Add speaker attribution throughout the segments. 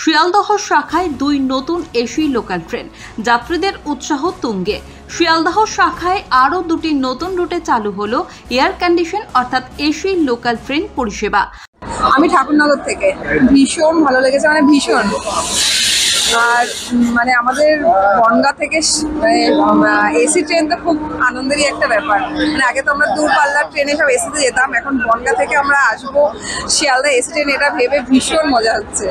Speaker 1: শিয়ালদহ শাখায় 2 নতুন AC local train, যাত্রীদের উৎসাহ তুঙ্গে। শিয়ালদহ শাখায় আরও 2টি নতুন রুটে চালু হলো এয়ার কন্ডিশন অর্থাৎ এসি লোকাল ট্রেন পরিষেবা।
Speaker 2: আমি ঠাকুরনগর থেকে, ভীষণ ভালো লেগেছে, মানে ভীষণ। আর মানে আমাদের বনগাঁ থেকে এসি ট্রেন তো খুব আনন্দেরই একটা ব্যাপার। মানে আগে তো আমরা দূরপাল্লার ট্রেনে সব এসিতে যেতাম, এখন বনগাঁ থেকে আমরা আসবো শিয়ালদা এসি ট্রেন, এটা ভেবে ভীষণ মজা হচ্ছে।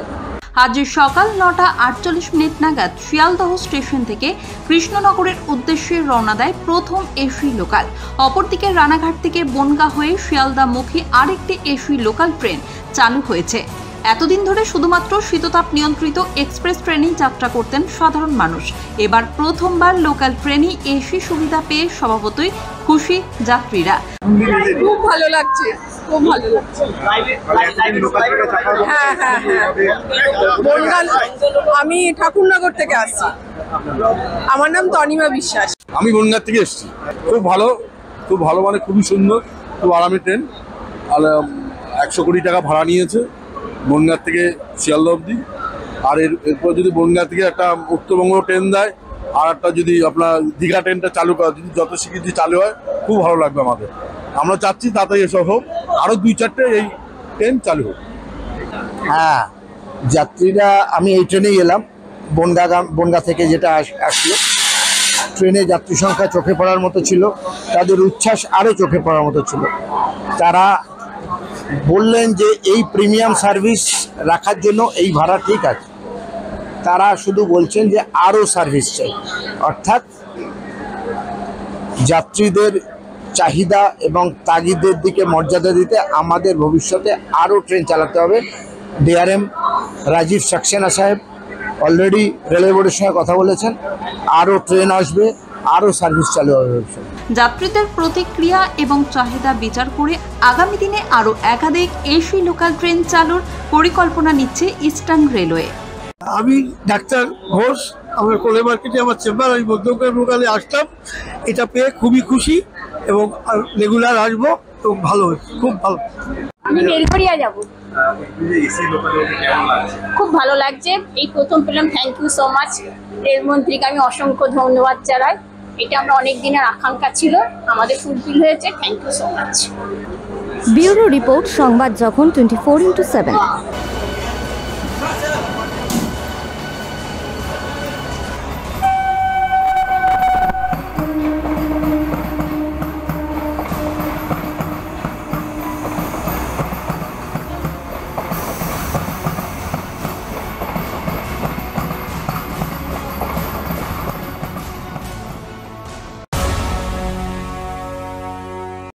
Speaker 1: আজ সকাল 9টা 48 নাগাদ শিয়ালদহ স্টেশন থেকে কৃষ্ণনগরের উদ্দেশ্যে রওনা দেয় প্রথম এসি লোকাল। অপরদিকে রানাঘাট থেকে বনগাঁ হয়ে শিয়ালদামুখী আরেকটি এসি লোকাল ট্রেন চালু হয়েছে। এতদিন ধরে শুধুমাত্র শীততাপ নিয়ন্ত্রিত এক্সপ্রেস ট্রেনেই যাত্রা করতেন সাধারণ মানুষ। এবার প্রথমবার লোকাল ট্রেনই এসি সুবিধা পেয়ে স্বভাবতই খুশি যাত্রীরা।
Speaker 2: খুব ভালো লাগছে, খুব ভালো লাগছে। হ্যাঁ হ্যাঁ হ্যাঁ, বনগাঁ, আমি ঠাকুরনগর থেকে আসছি। আমার নাম তনিমা বিশ্বাস।
Speaker 3: আমি বনগাঁ থেকে এসেছি। খুব ভালো, খুব ভালো, মানে খুবই সুন্দর, খুব আরামের ট্রেন। আর 100 কোটি টাকা ভাড়া নিয়েছে বনগাঁ থেকে শিয়ালদহ অবধি। আর এরপর যদি বনগাঁ থেকে একটা উত্তরবঙ্গ ট্রেন দেয়, আর একটা যদি আপনার দীঘা ট্রেনটা চালু করা, যদি যত শিগগির চালু হয় খুব ভালো লাগবে আমাদের। আমরা চাচ্ছি তাড়াতাড়ি এসব হোক, আরও 2-4টে এই ট্রেন চালু হোক।
Speaker 4: হ্যাঁ, যাত্রীরা, আমি এই ট্রেনেই এলাম বনগাঁ থেকে, যেটা আসলো ট্রেনে যাত্রী সংখ্যা চোখে পড়ার মতো ছিল, তাদের উচ্ছ্বাস আরও চোখে পড়ার মতো ছিল। তারা বললেন যে এই প্রিমিয়াম সার্ভিস রাখার জন্য এই ভাড়া ঠিক আছে, তারা শুধু বলছেন যে আরও সার্ভিস চাই। অর্থাৎ যাত্রীদের চাহিদা এবং তাগিদের দিকে মর্যাদা দিতে আমাদের ভবিষ্যতে আরও ট্রেন চালাতে হবে। ডিআরএম রাজীব সাক্সেনা সাহেব অলরেডি রেলওয়ে বোর্ডের সঙ্গে কথা বলেছেন, আরও ট্রেন আসবে, আরও সার্ভিস চালু হবে।
Speaker 1: যাত্রীদের প্রতিক্রিয়া এবং চাহিদা বিচার করে আগামী দিনে আরও একাধিক এসি লোকাল ট্রেন চালুর পরিকল্পনা নিচ্ছে ইস্টার্ন রেলওয়ে।
Speaker 5: আমি ডাক্তার ঘোষ, আমার কোলে মার্কেটে আমার চেম্বার, আমি মধ্যকার লোকালে আসলাম। এটা পেয়ে খুবই খুশি এবং রেগুলার আসবো এবং ভালো হচ্ছে, খুব ভালো।
Speaker 6: আমি বেলঘরিয়া যাব। খুব ভালো লাগছে, এই প্রথম পেলাম। থ্যাংক ইউ সো মাচ রেলমন্ত্রীকে আমি অসংখ্য ধন্যবাদ জানাই। এটা আমরা অনেক দিনের আকাঙ্ক্ষা ছিল, আমাদের ফুলফিল হয়েছে। Thank you so much.
Speaker 7: Bureau report, সংবাদ যখন 24x7।